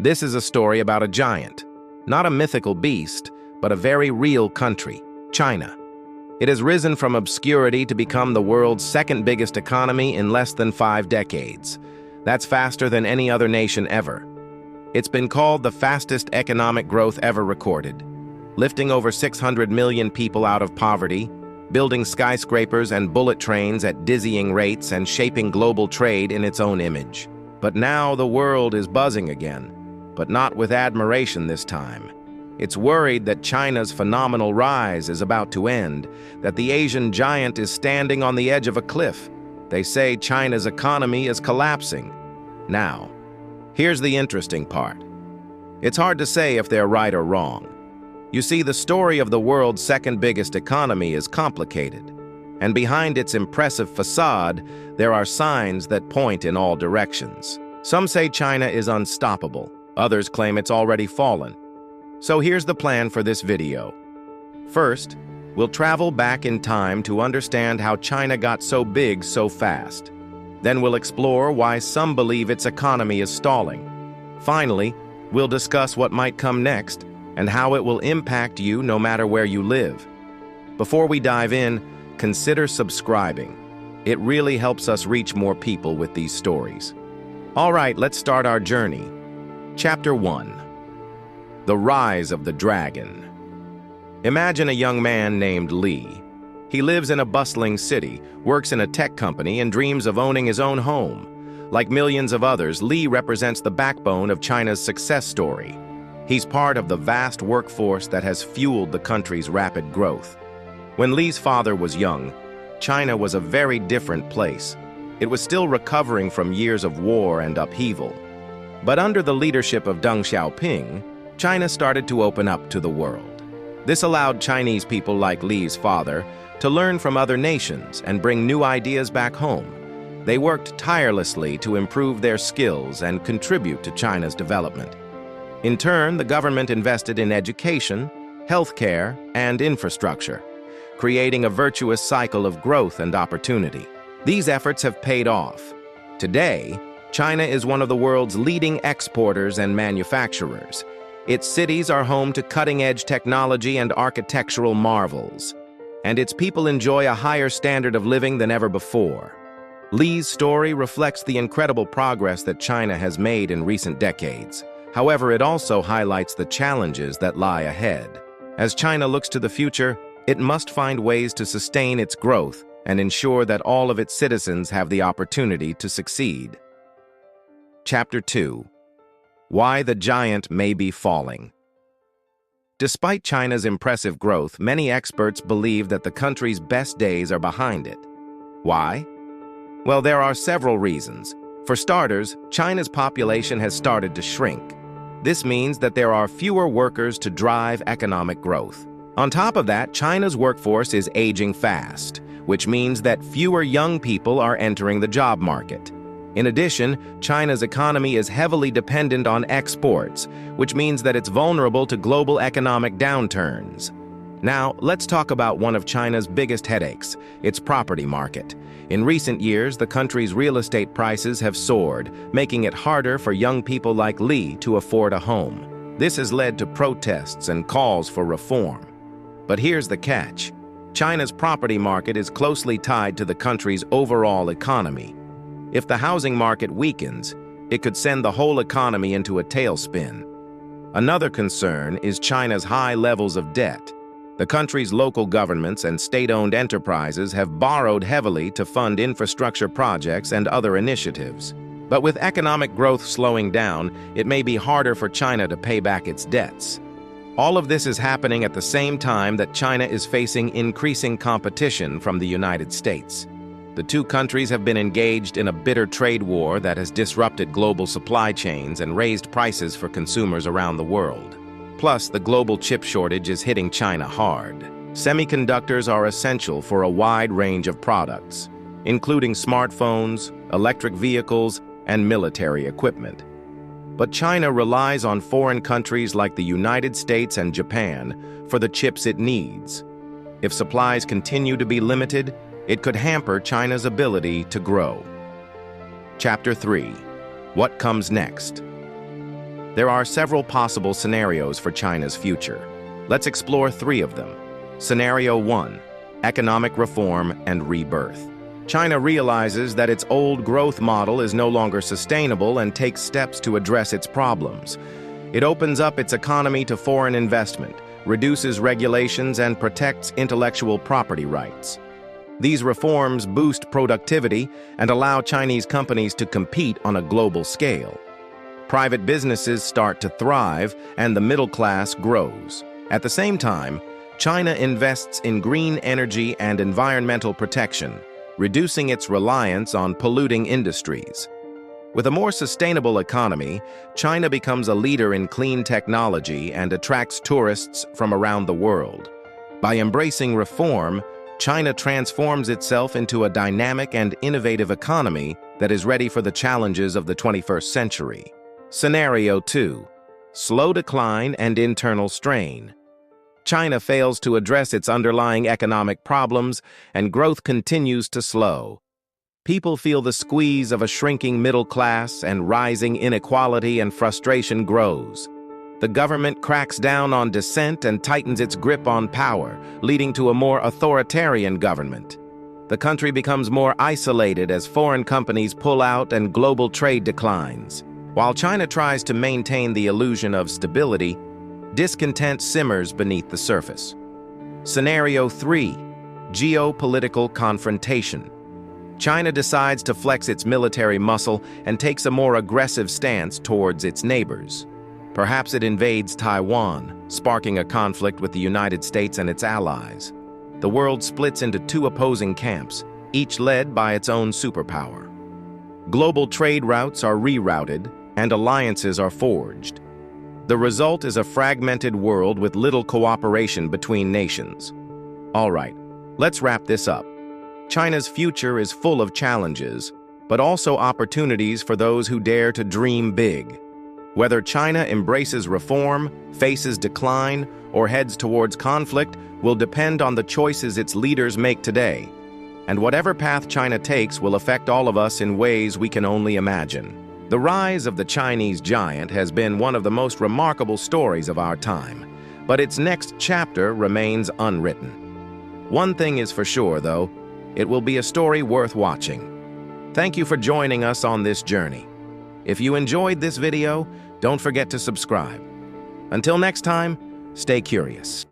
This is a story about a giant, not a mythical beast, but a very real country, China. It has risen from obscurity to become the world's second biggest economy in less than 5 decades. That's faster than any other nation ever. It's been called the fastest economic growth ever recorded, lifting over 600 million people out of poverty, building skyscrapers and bullet trains at dizzying rates, and shaping global trade in its own image. But now the world is buzzing again, but not with admiration this time. It's worried that China's phenomenal rise is about to end, that the Asian giant is standing on the edge of a cliff. They say China's economy is collapsing. Now, here's the interesting part. It's hard to say if they're right or wrong. You see, the story of the world's second biggest economy is complicated, and behind its impressive facade, there are signs that point in all directions. Some say China is unstoppable. Others claim it's already fallen. So here's the plan for this video. First, we'll travel back in time to understand how China got so big so fast. Then we'll explore why some believe its economy is stalling. Finally, we'll discuss what might come next and how it will impact you no matter where you live. Before we dive in, consider subscribing. It really helps us reach more people with these stories. All right, let's start our journey. Chapter 1. The Rise of the Dragon. Imagine a young man named Li. He lives in a bustling city, works in a tech company, and dreams of owning his own home. Like millions of others, Li represents the backbone of China's success story. He's part of the vast workforce that has fueled the country's rapid growth. When Li's father was young, China was a very different place. It was still recovering from years of war and upheaval. But under the leadership of Deng Xiaoping, China started to open up to the world. This allowed Chinese people like Li's father to learn from other nations and bring new ideas back home. They worked tirelessly to improve their skills and contribute to China's development. In turn, the government invested in education, healthcare, and infrastructure, creating a virtuous cycle of growth and opportunity. These efforts have paid off. Today, China is one of the world's leading exporters and manufacturers. Its cities are home to cutting-edge technology and architectural marvels, and its people enjoy a higher standard of living than ever before. Li's story reflects the incredible progress that China has made in recent decades. However, it also highlights the challenges that lie ahead. As China looks to the future, it must find ways to sustain its growth and ensure that all of its citizens have the opportunity to succeed. Chapter 2. Why the Giant May Be Falling. Despite China's impressive growth, many experts believe that the country's best days are behind it. Why? Well, there are several reasons. For starters, China's population has started to shrink. This means that there are fewer workers to drive economic growth. On top of that, China's workforce is aging fast, which means that fewer young people are entering the job market. In addition, China's economy is heavily dependent on exports, which means that it's vulnerable to global economic downturns. Now, let's talk about one of China's biggest headaches, its property market. In recent years, the country's real estate prices have soared, making it harder for young people like Li to afford a home. This has led to protests and calls for reform. But here's the catch. China's property market is closely tied to the country's overall economy. If the housing market weakens, it could send the whole economy into a tailspin. Another concern is China's high levels of debt. The country's local governments and state-owned enterprises have borrowed heavily to fund infrastructure projects and other initiatives. But with economic growth slowing down, it may be harder for China to pay back its debts. All of this is happening at the same time that China is facing increasing competition from the United States. The two countries have been engaged in a bitter trade war that has disrupted global supply chains and raised prices for consumers around the world. Plus, the global chip shortage is hitting China hard. Semiconductors are essential for a wide range of products, including smartphones, electric vehicles, and military equipment. But China relies on foreign countries like the United States and Japan for the chips it needs. If supplies continue to be limited, it could hamper China's ability to grow. Chapter 3. What comes next? There are several possible scenarios for China's future. Let's explore 3 of them. Scenario 1: economic reform and rebirth. China realizes that its old growth model is no longer sustainable and takes steps to address its problems. It opens up its economy to foreign investment, reduces regulations, and protects intellectual property rights. These reforms boost productivity and allow Chinese companies to compete on a global scale. Private businesses start to thrive, and the middle class grows. At the same time, China invests in green energy and environmental protection, reducing its reliance on polluting industries. With a more sustainable economy, China becomes a leader in clean technology and attracts tourists from around the world. By embracing reform, China transforms itself into a dynamic and innovative economy that is ready for the challenges of the 21st century. Scenario 2: slow decline and internal strain. China fails to address its underlying economic problems, and growth continues to slow. People feel the squeeze of a shrinking middle class, and rising inequality and frustration grows. The government cracks down on dissent and tightens its grip on power, leading to a more authoritarian government. The country becomes more isolated as foreign companies pull out and global trade declines. While China tries to maintain the illusion of stability, discontent simmers beneath the surface. Scenario 3: geopolitical confrontation. China decides to flex its military muscle and takes a more aggressive stance towards its neighbors. Perhaps it invades Taiwan, sparking a conflict with the United States and its allies. The world splits into 2 opposing camps, each led by its own superpower. Global trade routes are rerouted, and alliances are forged. The result is a fragmented world with little cooperation between nations. All right, let's wrap this up. China's future is full of challenges, but also opportunities for those who dare to dream big. Whether China embraces reform, faces decline, or heads towards conflict will depend on the choices its leaders make today. And whatever path China takes will affect all of us in ways we can only imagine. The rise of the Chinese giant has been one of the most remarkable stories of our time, but its next chapter remains unwritten. One thing is for sure, though: it will be a story worth watching. Thank you for joining us on this journey. If you enjoyed this video, don't forget to subscribe. Until next time, stay curious.